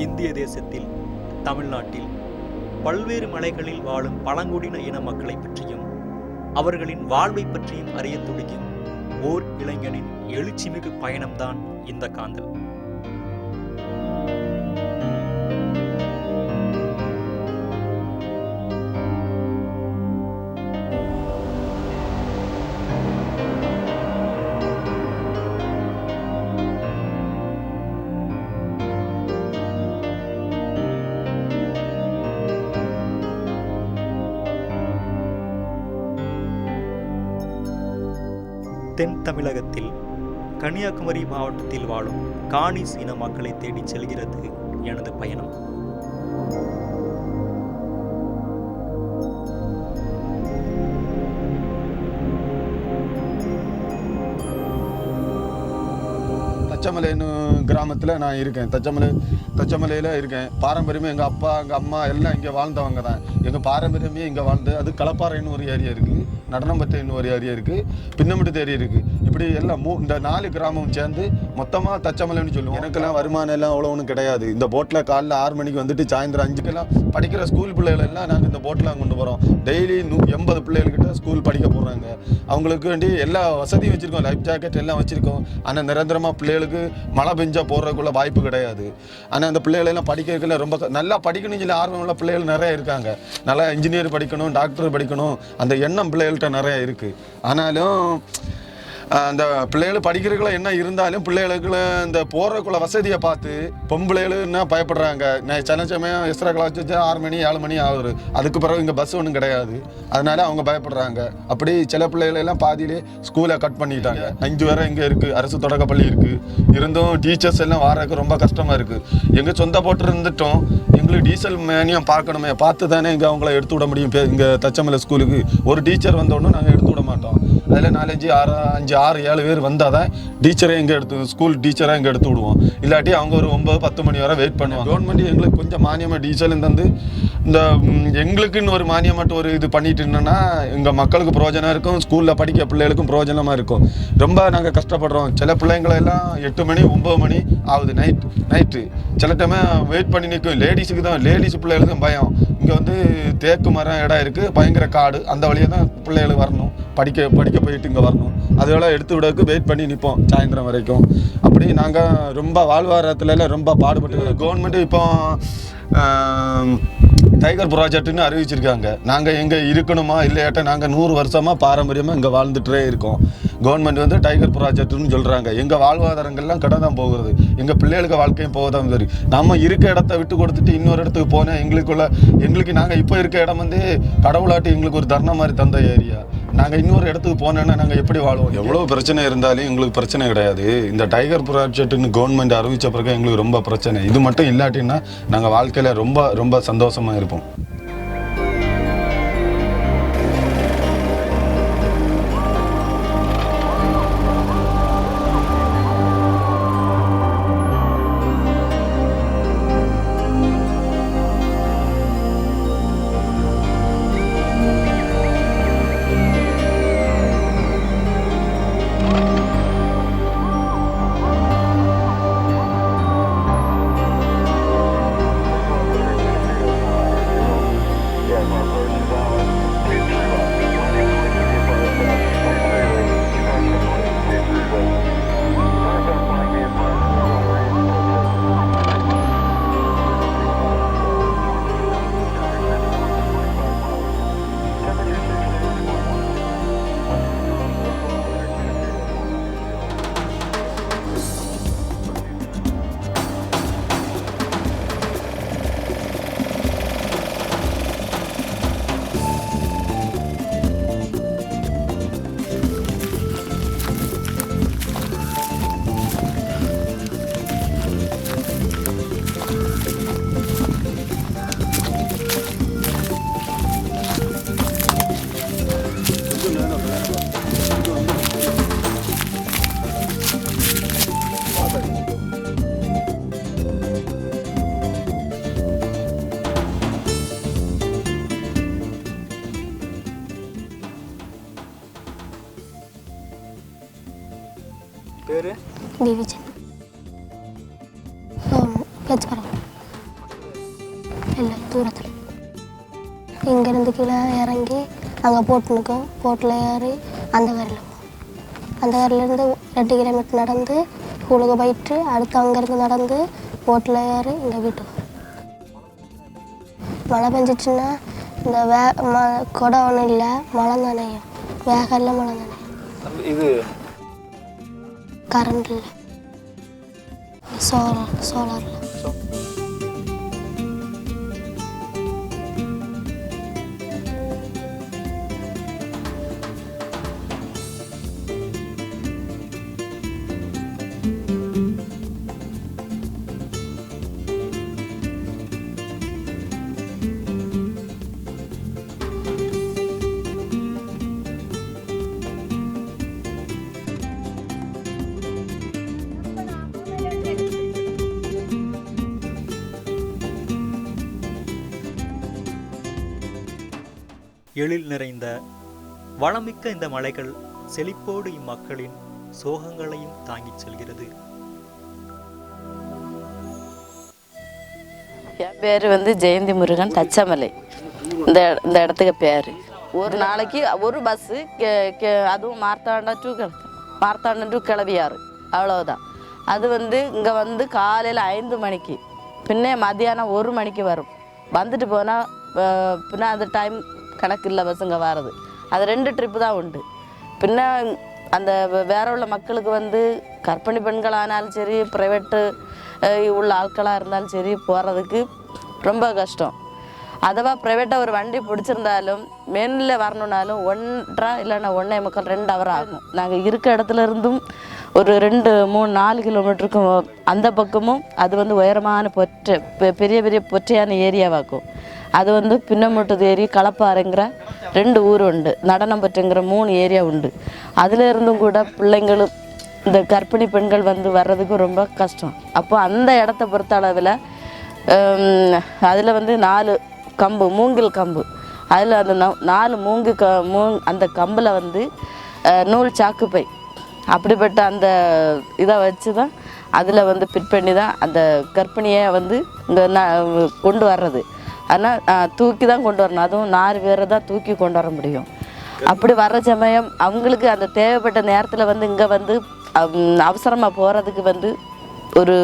இந்திய தேசத்தில் தமிழ்நாட்டில் பல்வேறு மலைகளில் வாழும் பழங்குடியின இன மக்களை பற்றியும் அவர்களின் வாழ்வை பற்றியும் அறிய துடிக்கும் ஓர் இளைஞனின் எழுச்சிமிகு பயணம்தான் இந்த காந்தல். தென் தமிழகத்தில் கன்னியாகுமரி மாவட்டத்தில் வாழும் காணிஸ் இன மக்களை தேடிச் செல்கிறது எனது பயணம். தச்சமலைன்னு கிராமத்தில் நான் இருக்கேன். தச்சமலையில் இருக்கேன். பாரம்பரியமே எங்கள் அப்பா எங்கள் அம்மா எல்லாம் இங்கே வாழ்ந்தவங்க தான். எங்கள் பாரம்பரியமே இங்கே வாழ்ந்து, அது களப்பாறைன்னு ஒரு ஏரியா இருக்குது, நடனம்பத்தைன்னு ஒரு ஏரியா இருக்குது, பின்னமிட்டு ஏரியா இருக்குது. இப்படி எல்லாம் இந்த 4 கிராமம் சேர்ந்து மொத்தமாக தச்சமலைன்னு சொல்லுவோம். எனக்கெல்லாம் வருமானம் எல்லாம் அவ்வளோ ஒன்றும் கிடையாது. இந்த போட்டில் காலைல 6 மணிக்கு வந்துட்டு சாயந்தரம் 5க்கெல்லாம் படிக்கிற ஸ்கூல் பிள்ளைகள் எல்லாம் நாங்கள் இந்த போட்டில் கொண்டு போகிறோம். டெய்லி 80 பிள்ளைகள்கிட்ட ஸ்கூல் படிக்க போகிறாங்க. அவங்களுக்கு வேண்டி எல்லா வசதியும் வச்சுருக்கோம், லைஃப் ஜாக்கெட் எல்லாம் வச்சுருக்கோம். ஆனால் நிரந்தரமாக பிள்ளைகளுக்கு மழை பெஞ்சா போடுறதுக்குள்ள வாய்ப்பு கிடையாது. ஆனால் அந்த பிள்ளைகளெல்லாம் படிக்கிறதுக்குள்ள ரொம்ப நல்லா படிக்கணும்னு சொல்லி ஆர்வம் உள்ள பிள்ளைகள் நிறைய இருக்காங்க. நல்லா இன்ஜினியர் படிக்கணும், டாக்டர் படிக்கணும், அந்த எண்ணம் பிள்ளைகள்கிட்ட நிறைய இருக்குது. ஆனாலும் அந்த பிள்ளைகள் படிக்கிறதுக்குள்ள என்ன இருந்தாலும் பிள்ளைகளுக்குள்ள இந்த போகிறதுக்குள்ள வசதியை பார்த்து பொம்பளைகள்னா பயப்படுறாங்க. நான் சில சமயம் எக்ஸ்ட்ரா கிளாஸ் வச்சா 6 மணி 7 மணி ஆகுது. அதுக்கு பிறகு இங்கே பஸ் ஒன்றும் கிடையாது. அதனால அவங்க பயப்படுறாங்க. அப்படி சில பிள்ளைகளெல்லாம் பாதியிலே ஸ்கூலை கட் பண்ணிட்டாங்க. 5 வரை இங்கே இருக்குது, அரசு தொடக்கப்பள்ளி இருக்குது. இருந்தும் டீச்சர்ஸ் எல்லாம் வாரதுக்கு ரொம்ப கஷ்டமாக இருக்குது. எங்கள் சொந்த போட்டு இருந்துட்டோம், எங்களுக்கு டீசல் மேனியம் பார்க்கணுமே, பார்த்து தானே இங்கே அவங்கள எடுத்து விட முடியும். இங்கே தச்சமலை ஸ்கூலுக்கு ஒரு டீச்சர் வந்தோடனே நாங்கள் எடுத்து விட மாட்டோம். அதில் 4 6 7 பேர் வந்தால் தான் டீச்சரை இங்கே ஸ்கூல் டீச்சராக இங்கே எடுத்து விடுவோம். இல்லாட்டி அவங்க ஒரு 9 10 மணி வரை வெயிட் பண்ணுவாங்க. கவர்மெண்ட் எங்களுக்கு கொஞ்சம் மானியமாக டீசல் தந்து இந்த எங்களுக்குன்னு ஒரு மானியமாட்டு ஒரு இது பண்ணிட்டு இருந்தோன்னா எங்கள் மக்களுக்கு பிரயோஜனம் இருக்கும், ஸ்கூலில் படிக்க பிள்ளைகளுக்கும் பிரயோஜனமாக இருக்கும். ரொம்ப நாங்கள் கஷ்டப்படுறோம். சில பிள்ளைங்களெல்லாம் 8 மணி 9 மணி ஆகுது நைட்டு. சில டைம் வெயிட் பண்ணி நிற்கும். லேடிஸ் பிள்ளைகளுக்கும் பயம். இங்கே வந்து தேக்கு மரம் இடம் இருக்குது, பயங்கர காடு. அந்த வழியாக தான் பிள்ளைகளுக்கு வரணும், படிக்க போயிட்டு இங்கே வரணும். அதெல்லாம் எடுத்து விடக்கு வெயிட் பண்ணி நிற்போம் சாயந்தரம் வரைக்கும். அப்படி நாங்கள் ரொம்ப வாழ்வாதாரத்துல ரொம்ப பாடுபட்டு கவர்மெண்ட் இப்போ டைகர் ப்ராஜெக்ட்னு அறிவிச்சிருக்காங்க. நாங்கள் எங்கே இருக்கணுமா இல்லையாட்ட நாங்கள் 100 வருஷமாக பாரம்பரியமாக இங்கே வாழ்ந்துகிட்டே இருக்கோம். கவர்மெண்ட் வந்து டைகர் ப்ராஜெக்ட்னு சொல்கிறாங்க. எங்கள் வாழ்வாதாரங்கள்லாம் கடை தான் போகுது, எங்கள் பிள்ளைகளுக்கு வாழ்க்கையும் போக தான் சரி. நம்ம இருக்க இடத்த விட்டு கொடுத்துட்டு இன்னொரு இடத்துக்கு போனால் எங்களுக்கு நாங்கள் இப்போ இருக்க இடம் வந்து கடவுளாட்டி எங்களுக்கு ஒரு தர்ணம் மாதிரி தந்த ஏரியா. நாங்கள் இன்னொரு இடத்துக்கு போனோன்னா நாங்கள் எப்படி வாழ்வோம்? எவ்வளோ பிரச்சனை இருந்தாலும் எங்களுக்கு பிரச்சனை கிடையாது. இந்த டைகர் ப்ராஜெக்ட்னு கவர்மெண்ட் அறிவித்த பிறகு எங்களுக்கு ரொம்ப பிரச்சனை. இது மட்டும் இல்லாட்டின்னா நாங்கள் வாழ்க்கையில் ரொம்ப ரொம்ப சந்தோஷமாக இருப்போம். பேர் டிவிஜன் பிளட்ஸ்கரம். தூரத்தில். இங்கேருந்து கீழே இறங்கி அங்கே போட்டு நிற்கும். போட்டில் ஏறி அந்த கரையில் அந்த கரையிலேருந்து 2 கிலோமீட்டர் நடந்து ஸ்கூலுக்கு போயிட்டு அடுத்து அங்கேருந்து நடந்து போட்டில் ஏறி இங்கே வீட்டுக்கு. மழை பெஞ்சிச்சுன்னா இந்த கொடை ஒன்றும் இல்லை, மழை நனையும். வேகல்ல மழை நனையும். இது கரண்ட் இல்லை, சோலாரில். எழில் நிறைந்த வளமிக்க இந்த மலைகள் செழிப்போடு இம்மக்களின் சோகங்களையும் தாங்கிச் செல்கிறது. என் பேர் ஜெயந்தி முருகன், தச்சமலை. இந்த இடத்துக்கு பேர். ஒரு நாளைக்கு ஒரு பஸ்ஸு, அதுவும் மார்த்தாண்டம் டு கிளவியாறு, அவ்வளோதான். அது இங்கே காலையில் 5 மணிக்கு, பின்னே மத்தியானம் 1 மணிக்கு வரும். வந்துட்டு போனால் பின்ன அந்த டைம் கணக்கு இல்லை பஸ்ஸுங்க வர்றது. அது 2 ட்ரிப்பு தான் உண்டு. பின்ன அந்த வேற உள்ள மக்களுக்கு கர்ப்பிணி பெண்களானாலும் சரி, ப்ரைவேட்டு உள்ள ஆட்களாக இருந்தாலும் சரி, போகிறதுக்கு ரொம்ப கஷ்டம். அதுவா ப்ரைவேட்டாக ஒரு வண்டி பிடிச்சிருந்தாலும் மெயினில் வரணுன்னாலும் 1.5 இல்லைன்னா 1.25 2 ஹவர் ஆகும். நாங்கள் இருக்க இடத்துல இருந்தும் ஒரு 2, 3, 4 கிலோமீட்டருக்கு அந்த பக்கமும் அது உயரமான பெரிய பெரிய பொற்றையான ஏரியாவாக்கும். அது பின்னமுட்டு ஏரி, களப்பாறைங்கிற 2 ஊர் உண்டு, நடனம்பட்டுங்கிற 3 ஏரியா உண்டு. அதில் இருந்தும் கூட பிள்ளைங்களும் இந்த கர்ப்பிணி பெண்கள் வர்றதுக்கு ரொம்ப கஷ்டம். அப்போ அந்த இடத்த பொறுத்த அளவில் அதில் 4 கம்பு, மூங்கில் கம்பு, அதில் அந்த 4 அந்த கம்பில் நூல் சாக்குப்பை அப்படிப்பட்ட அந்த இதை வச்சு தான் அதில் ஃபிட் பண்ணி தான் அந்த கர்ப்பிணியை இங்கே கொண்டு வர்றது. ஆனால் தூக்கி தான் கொண்டு வரணும். அதுவும் 4 பேரை தான் தூக்கி கொண்டு வர முடியும். அப்படி வர்ற சமயம் அவங்களுக்கு அந்த தேவைப்பட்ட நேரத்தில் இங்கே அவசரமாக போகிறதுக்கு ஒரு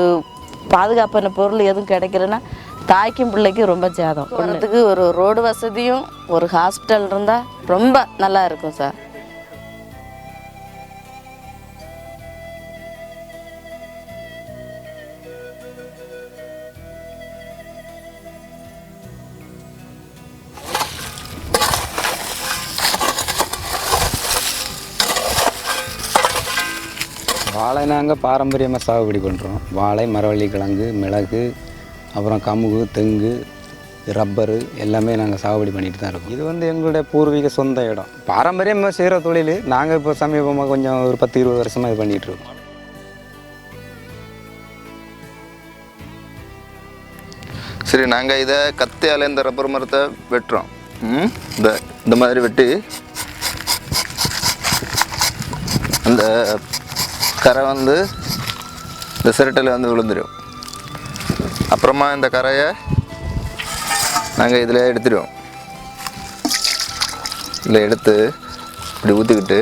பாதுகாப்பான பொருள் எதுவும் கிடைக்கலன்னா தாய்க்கும் பிள்ளைக்கும் ரொம்ப சேதம். போகிறதுக்கு ஒரு ரோடு வசதியும் ஒரு ஹாஸ்பிட்டல் இருந்தால் ரொம்ப நல்லா இருக்கும் சார். வாழை நாங்கள் பாரம்பரியமாக சாகுபடி பண்ணுறோம். வாழை, மரவள்ளி கிழங்கு, மிளகு, அப்புறம் கமுகு, தெங்கு, ரப்பரு எல்லாமே நாங்கள் சாகுபடி பண்ணிட்டு தான் இருக்கோம். இது எங்களுடைய பூர்வீக சொந்த இடம். பாரம்பரியமாக செய்கிற தொழில். நாங்கள் இப்போ சமீபமாக கொஞ்சம் ஒரு 10-20 வருஷமாக இது பண்ணிகிட்ருக்கோம். சரி, நாங்கள் இதை கத்தியால் இந்த ரப்பர் மரத்தை வெட்டுறோம். இந்த மாதிரி வெட்டி அந்த கரை இந்த சிரட்டையில் விழுந்துடும். அப்புறமா இந்த கரையை நாங்கள் இதில் எடுத்துடுவோம். இதில் எடுத்து இப்படி ஊற்றிக்கிட்டு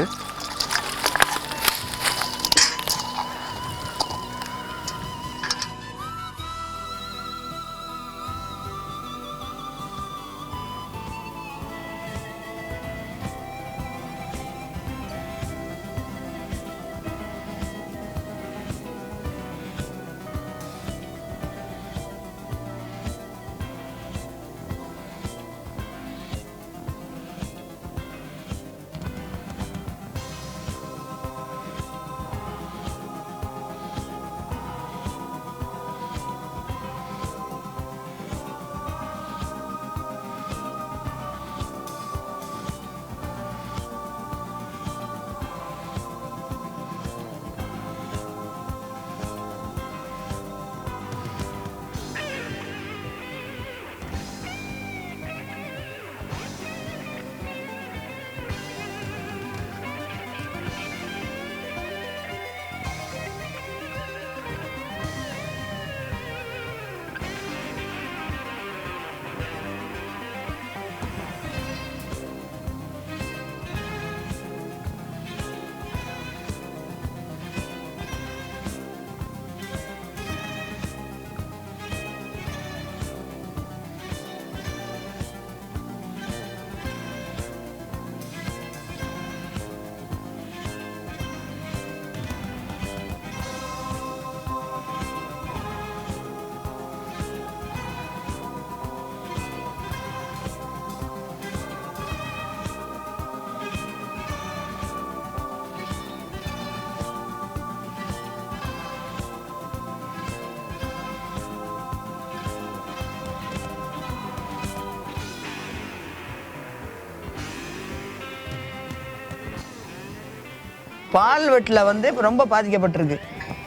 பால் வெட்டில் வந்து இப்போ ரொம்ப பாதிக்கப்பட்டிருக்கு.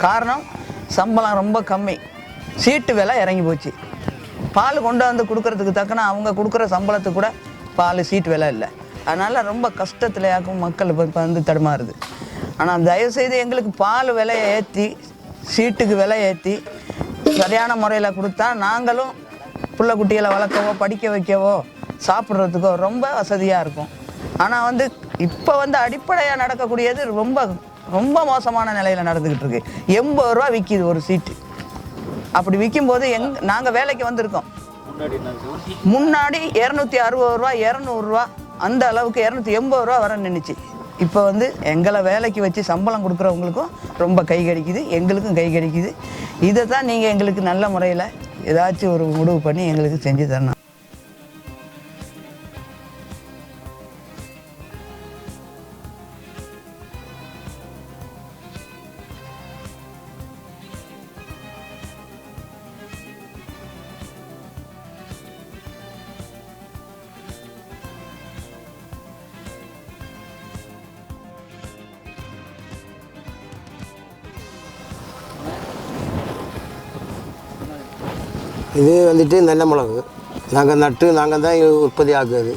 காரணம் சம்பளம் ரொம்ப கம்மி, சீட்டு விலை இறங்கி போச்சு. பால் கொண்டு வந்து கொடுக்கறதுக்கு தக்கன அவங்க கொடுக்குற சம்பளத்துக்கு கூட பால் சீட்டு விலை இல்லை. அதனால் ரொம்ப கஷ்டத்துலையாக்கும் மக்கள் இப்போ வந்து தடுமாறுது. ஆனால் தயவுசெய்து எங்களுக்கு பால் விலையை ஏற்றி, சீட்டுக்கு விலை ஏற்றி சரியான முறையில் கொடுத்தா நாங்களும் பிள்ளை குட்டிகளை வளர்க்கவோ படிக்க வைக்கவோ சாப்பிட்றதுக்கோ ரொம்ப வசதியாக இருக்கும். ஆனால் வந்து இப்போ வந்து அடிப்படையாக நடக்கக்கூடியது ரொம்ப ரொம்ப மோசமான நிலையில் நடந்துக்கிட்டு இருக்கு. 80 ரூபா விற்கிது ஒரு சீட்டு. அப்படி விற்கும்போது நாங்கள் வேலைக்கு வந்திருக்கோம். முன்னாடி 260 ரூபா 200 ரூபா அந்த அளவுக்கு 280 ரூபா வர நின்றுச்சு. இப்போ வந்து எங்களை வேலைக்கு வச்சு சம்பளம் கொடுக்குறவங்களுக்கும் ரொம்ப கை கடிக்குது, எங்களுக்கும் கை கடிக்குது. இதை தான் நீங்கள் எங்களுக்கு நல்ல முறையில் ஏதாச்சும் ஒரு முடிவு பண்ணி எங்களுக்கு செஞ்சு தரணும். இது வந்துட்டு நல்ல மிளகு நாங்கள் நாங்கள் தான் உற்பத்தி ஆக்குது.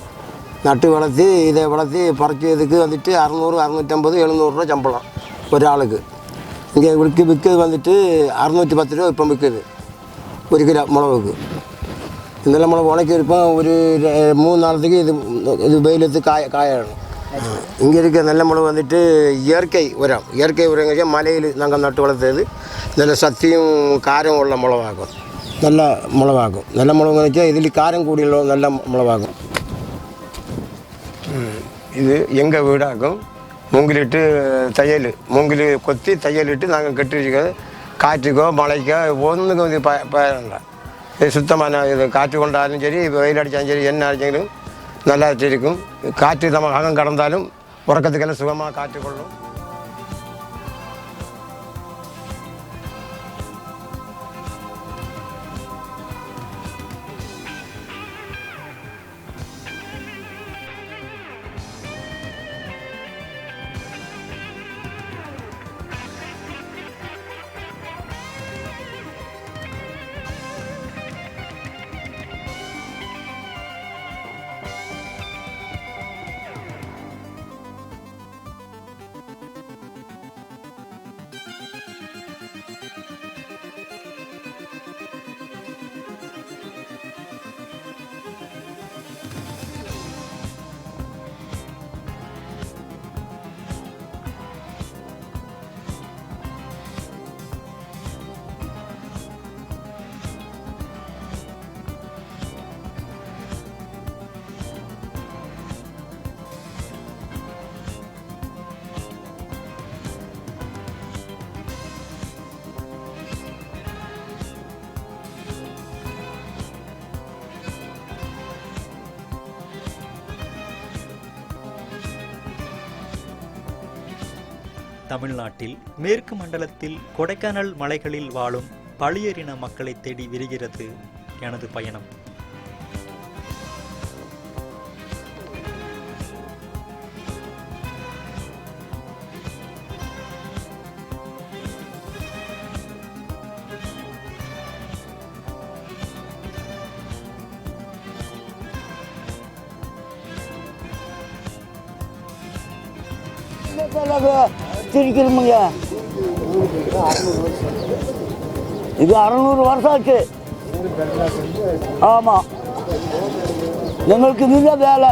நட்டு வளர்த்தி இதை வளர்த்தி பறிச்சதுக்கு வந்துட்டு 600, 650, 700 ரூபா சம்பளம் ஒரு ஆளுக்கு. இங்கே விற்கிறது வந்துட்டு 610 ரூபா இப்போ விற்குது 1 கிலோ மிளகுக்கு. நல்ல மிளகு உணக்கி இருப்போம். ஒரு 3 நாளத்துக்கு இது வெயிலத்து காயணும். இங்கே இருக்க நல்ல மிளகு வந்துட்டு இயற்கை உரங்க மலையில் நாங்கள் நட்டு வளர்த்தது. நல்ல சத்தியும் காரம் உள்ள மிளகாகும், நல்ல மிளகாகும். நல்ல மிளகு வச்சா இதில் காரம் கூடிய நல்ல மிளகாகும். இது எங்கள் வீடாகும். மூங்கிலிட்டு மூங்கில் கொத்தி தையலிட்டு நாங்கள் கட்டி வச்சுக்கிறது. காற்றுக்கோ மழைக்கோ ஒன்றுக்கும் இது பயிரண்டாம். இது சுத்தமான இது. காற்று கொண்டாலும் சரி, வெயில் அடித்தாலும் சரி, என்ன அடித்தாலும் நல்லா இருக்கும். காற்று நம்ம அகம் கடந்தாலும் உறக்கத்துக்கெல்லாம் சுகமாக காற்று கொள்ளும். தமிழ்நாட்டில் மேற்கு மண்டலத்தில் கொடைக்கானல் மலைகளில் வாழும் பளியரின மக்களை தேடி விரிகிறது எனது பயணம். திருக்கிறோமுங்க. இது 600 வருஷம் ஆச்சு. ஆமாம், எங்களுக்கு இதுதான் வேலை.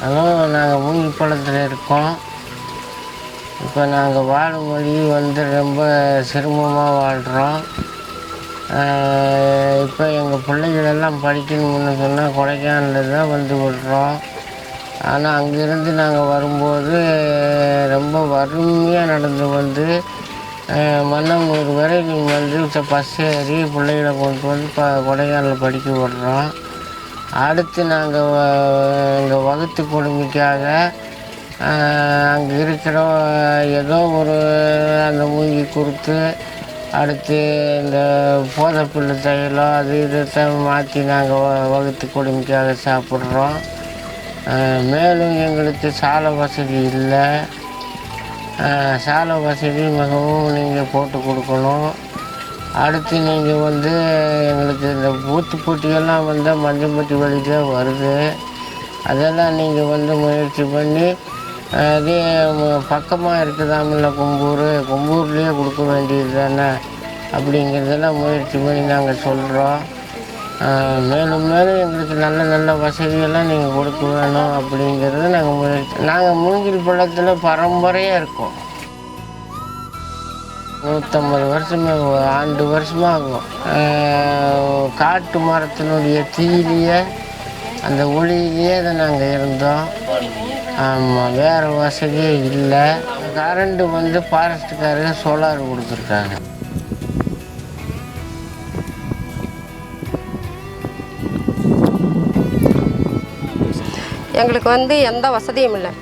அதுவும் நாங்கள் மூங்கி பழத்தில் இருக்கோம். இப்போ நாங்கள் வாழும் வழி வந்து ரொம்ப சிரமமாக வாழ்கிறோம். இப்போ எங்கள் பிள்ளைகளெல்லாம் படிக்கணும்னு சொன்னால் கொடைக்கானலில் தான் வந்து விடுறோம். ஆனால் அங்கேருந்து நாங்கள் வரும்போது ரொம்ப வறுமையாக நடந்து வந்து மன்னம்பூர் வரை வந்து பஸ் ஏறி பிள்ளைகளை கொண்டு வந்து கொடைக்கானலில் படிக்க விடுறோம். அடுத்து நாங்கள் எங்கள் வகுத்து கொடுமைக்காக அங்கே இருக்கிற ஏதோ ஒரு அந்த மூங்கி கொடுத்து அடுத்து இந்த போதைப்புல்லு தைலம் அது இதை மாற்றி நாங்கள் வகுத்து கொடுமைக்காக சாப்பிட்றோம். மேலும் எங்களுக்கு சாலை வசதி இல்லை. சாலை வசதி மிகவும் நீங்கள் போட்டு கொடுக்கணும். அடுத்து நீங்கள் வந்து எங்களுக்கு இந்த பூத்து போட்டியெல்லாம் வந்து மஞ்சம்பட்டி வழிதான் வருது. அதெல்லாம் நீங்கள் வந்து முயற்சி பண்ணி அதே பக்கமாக இருக்குதாமில்ல கொம்பூர்லேயே கொடுக்க வேண்டியது தானே அப்படிங்கிறதெல்லாம் முயற்சி பண்ணி நாங்கள் சொல்கிறோம். மேலும் மேலும் எங்களுக்கு நல்ல நல்ல வசதியெல்லாம் நீங்கள் கொடுக்க வேணும் அப்படிங்கிறத நாங்கள் மூங்கில் பழத்தில் பரம்பரையாக இருக்கோம். 150 வருஷமே வருஷமாக ஆகும். காட்டு மரத்தினுடைய தீயிலேயே அந்த ஒளியிலேயே தான் நாங்கள் இருந்தோம். ஆமாம், வேறு வசதியே இல்லை. கரண்ட்டு வந்து ஃபாரஸ்ட்டுக்காரங்க சோலார் கொடுத்துருக்காங்க. எங்களுக்கு வந்து எந்த வசதியும் இல்லை.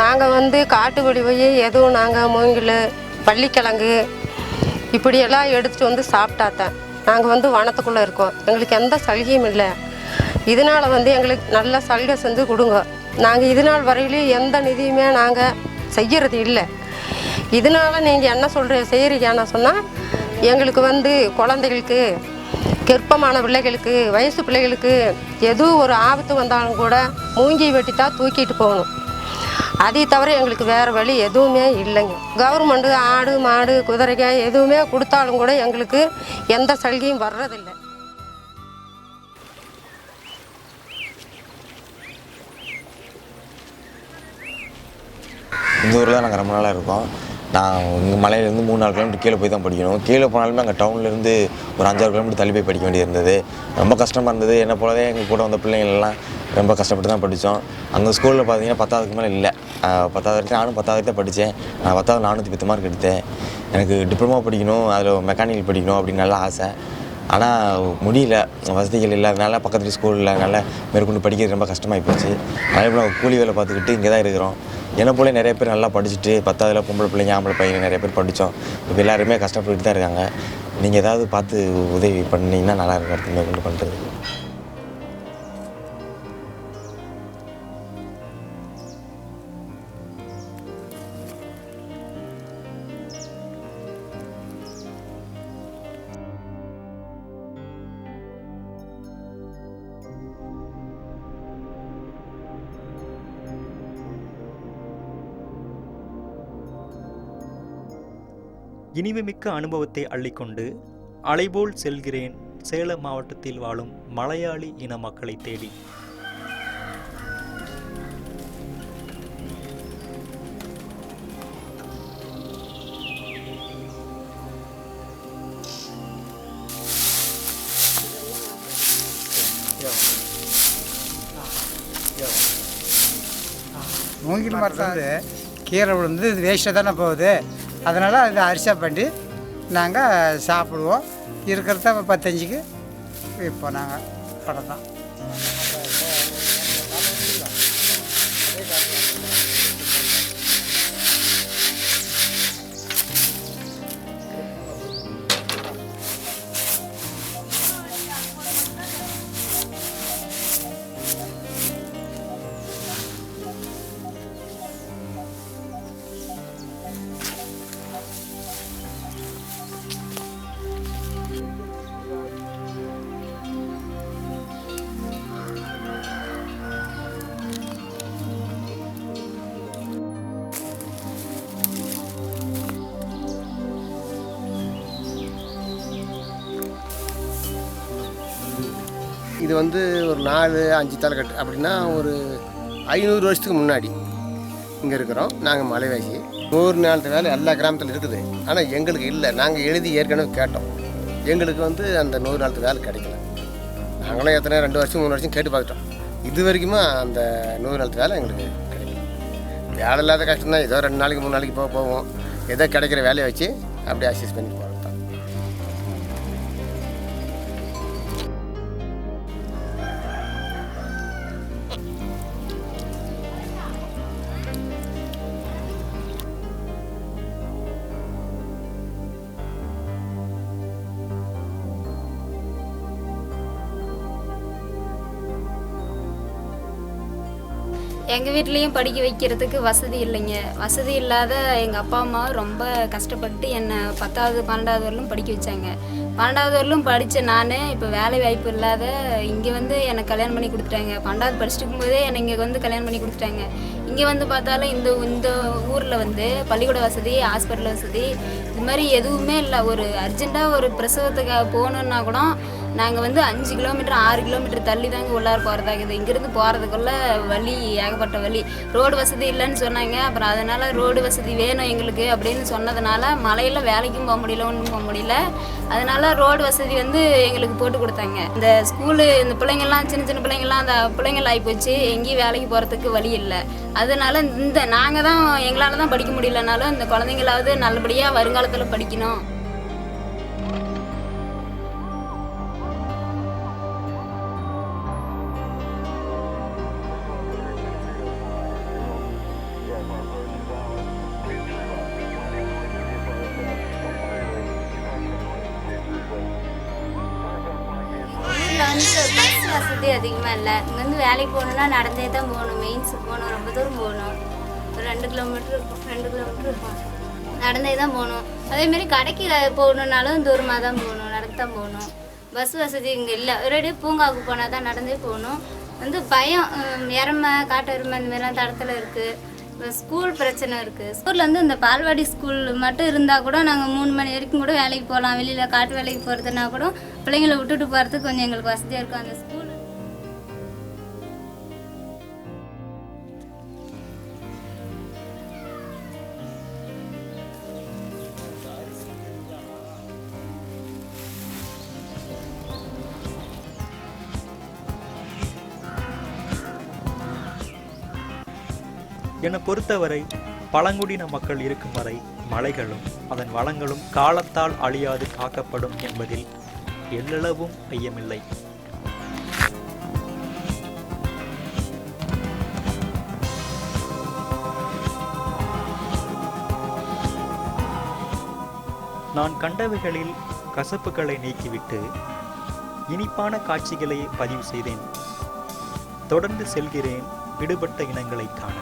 நாங்கள் வந்து காட்டுப்படி போய் எதுவும் நாங்கள் மூங்கில் பள்ளிக்கிழங்கு இப்படியெல்லாம் எடுத்துகிட்டு வந்து சாப்பிட்டாத்தான். நாங்கள் வந்து வனத்துக்குள்ளே இருக்கோம். எங்களுக்கு எந்த சலுகையும் இல்லை. இதனால் வந்து எங்களுக்கு நல்ல சலுகை செஞ்சு கொடுங்க. நாங்கள் இது நாள் வரையிலையும் எந்த நிதியுமே நாங்கள் செய்கிறது இல்லை. இதனால் நீங்கள் என்ன செய்கிறீங்கன்னு சொன்னால் எங்களுக்கு வந்து குழந்தைகளுக்கு கர்ப்பமான பிள்ளைகளுக்கு வயசு பிள்ளைகளுக்கு எதுவும் ஒரு ஆபத்து வந்தாலும் கூட மூங்கி வெட்டி தான் தூக்கிட்டு போகணும். அதை தவிர எங்களுக்கு வேறு வழி எதுவுமே இல்லைங்க. கவர்மெண்ட்டு ஆடு மாடு குதிரைக்காய் எதுவுமே கொடுத்தாலும் கூட எங்களுக்கு எந்த சலுகையும் வர்றதில்லை. இந்த ஊரில் தான் நாங்கள் ரொம்ப நாளாக இருக்கோம். நான் இங்கே மலையிலேருந்து 3-4 கிலோமீட்டர் கீழே போய் தான் படிக்கணும். கீழே போனாலுமே அங்கே டவுன்லேருந்து ஒரு 5-6 கிலோமீட்டர் தள்ளி போய் படிக்க வேண்டியது இருந்தது. ரொம்ப கஷ்டமாக இருந்தது. என்னை போலவே எங்கள் கூட வந்த பிள்ளைங்கள்லாம் ரொம்ப கஷ்டப்பட்டு தான் படித்தோம். அந்த ஸ்கூலில் பார்த்தீங்கன்னா 10ஆவதுக்கு மேலே இல்லை. 10ஆவது வரைக்கும் நானும் 10ஆவது தான் படித்தேன். நான் 10ஆவது 410 மார்க் எடுத்தேன். எனக்கு டிப்ளமோ படிக்கணும், அதில் மெக்கானிக்கல் படிக்கணும் அப்படின்னு நல்லா ஆசை. ஆனால் முடியல, வசதிகள் இல்லாதனால பக்கத்துல ஸ்கூல் இல்லாதனால மேற்கொண்டு படிக்கிறது ரொம்ப கஷ்டமாகி போச்சு. அதே கூலி வேலை பார்த்துக்கிட்டு இங்கே தான் இருக்கிறோம். என்னை போல நிறைய பேர் நல்லா படிச்சுட்டு 10ஆவதுல பொம்பளை பிள்ளைங்க ஆம்பளை பையன் நிறைய பேர் படித்தோம். இப்போ எல்லாருமே கஷ்டப்பட்டு தான் இருக்காங்க. நீங்கள் ஏதாவது பார்த்து உதவி பண்ணிங்கன்னா நல்லா இருக்கும். அடுத்து மேற்கொண்டு பண்ணுறது. இனிமைமிக்க அனுபவத்தை அள்ளிக்கொண்டு அலைபோல் செல்கிறேன் சேலம் மாவட்டத்தில் வாழும் மலையாளி இன மக்களை தேடி. மூங்கில் மரத்தை வந்து கீரை விழுந்து இது வேஸ்ட்டாக தானே போகுது. அதனால் அதை அரிசா பண்ணி நாங்கள் சாப்பிடுவோம். இருக்கிறத 10-5க்கு இப்போ நாங்கள் கடை தான். இது வந்து ஒரு 4-5 தலைக்கட்டு அப்படின்னா ஒரு 500 வருஷத்துக்கு முன்னாடி இங்கே இருக்கிறோம். நாங்கள் மலைவாசி. 100 நாள் வேலை எல்லா கிராமத்தில் இருக்குது. ஆனால் எங்களுக்கு இல்லை. நாங்கள் எழுதி ஏற்கனவே கேட்டோம். எங்களுக்கு வந்து அந்த 100 நாள் வேலை கிடைக்கல. நாங்களும் எத்தனை 2 வருஷம் 3 வருஷம் கேட்டு பார்த்துட்டோம். இது வரைக்குமே அந்த 100 நாள் வேலை எங்களுக்கு கிடைக்கல. வேலை இல்லாத கஷ்டம்தான். ஏதோ 2 நாளைக்கு 3 நாளைக்கு போவோம். ஏதோ கிடைக்கிற வேலையை வச்சு அப்படியே அட்ஜஸ்ட் பண்ணி போகிறது தான். எங்கள் வீட்லேயும் படிக்க வைக்கிறதுக்கு வசதி இல்லைங்க. வசதி இல்லாத எங்கள் அப்பா அம்மா ரொம்ப கஷ்டப்பட்டு என்னை 10வது 12வது வரலும் படிக்க வச்சாங்க. 12வது வரலும் படித்த நான் இப்போ வேலை வாய்ப்பு இல்லாத இங்கே வந்து என்னை கல்யாணம் பண்ணி கொடுத்துட்டாங்க. 12வது படிச்சுட்டு இருக்கும்போதே என்னை இங்கே வந்து கல்யாணம் பண்ணி கொடுத்துட்டாங்க. இங்கே வந்து பார்த்தாலும் இந்த ஊரில் வந்து பள்ளிக்கூட வசதி, ஹாஸ்பிட்டல் வசதி இது மாதிரி எதுவுமே இல்லை. ஒரு அர்ஜெண்ட்டாக ஒரு பிரசவத்துக்காக போகணுன்னா கூட நாங்கள் வந்து 5 கிலோமீட்டர் 6 கிலோமீட்டர் தள்ளி தாங்க உள்ளார போகிறதாகுது. இங்கேருந்து போகிறதுக்குள்ள வழி ஏகப்பட்ட வழி. ரோடு வசதி இல்லைன்னு சொன்னாங்க. அப்புறம் அதனால் ரோடு வசதி வேணும் எங்களுக்கு அப்படின்னு சொன்னதுனால மலையில் வேலைக்கும் போக முடியல, ஒன்றும் போக முடியல. அதனால் ரோடு வசதி வந்து எங்களுக்கு போட்டு கொடுத்தாங்க. இந்த ஸ்கூலு இந்த பிள்ளைங்கள்லாம் சின்ன பிள்ளைங்கள்லாம் அந்த பிள்ளைங்கள் ஆகி போச்சு. எங்கேயும் வேலைக்கு போகிறதுக்கு வழி இல்லை. அதனால் நாங்கள் தான் எங்களால் தான் படிக்க முடியலனாலும் இந்த குழந்தைங்களாவது நல்லபடியாக வருங்காலத்தில் படிக்கணும். பஸ் வசதி அதிகமாக இல்லை. இங்கே வந்து வேலைக்கு போகணுன்னா நடந்தே தான் போகணும். மெயின்ஸுக்கு போகணும், ரொம்ப தூரம் போகணும். ஒரு 2 கிலோமீட்டர் இருக்கும். நடந்தே தான் போகணும். அதேமாரி கடைக்கு போகணுன்னாலும் தூரமாக தான் போகணும், நடந்து தான் போகணும். பஸ் வசதி இங்கே இல்லை. ஒரே பூங்காவுக்கு போனால் தான் நடந்தே போகணும். வந்து பயம், எருமை காட்டு எருமை இந்த மாதிரிலாம் தடத்தில் இருக்குது. ஸ்கூல் பிரச்சனை இருக்குது. ஸ்கூலில் வந்து இந்த பால்வாடி ஸ்கூல் மட்டும் இருந்தால் கூட நாங்கள் 3 மணி வரைக்கும் கூட வேலைக்கு போகலாம். வெளியில் காட்டு வேலைக்கு போகிறதுனா கூட பிள்ளைங்களை விட்டுட்டு போகிறதுக்கு கொஞ்சம் எங்களுக்கு வசதியாக இருக்கும் அந்த ஸ்கூல். என்னை பொறுத்தவரை பழங்குடியின மக்கள் இருக்கும் வரை மலைகளும் அதன் வளங்களும் காலத்தால் அழியாது காக்கப்படும் என்பதில் எல்லளவும் ஐயமில்லை. நான் கண்டவைகளில் கசப்புகளை நீக்கிவிட்டு இனிப்பான காட்சிகளை பதிவு செய்தேன். தொடர்ந்து செல்கிறேன் விடுபட்ட இனங்களை காண.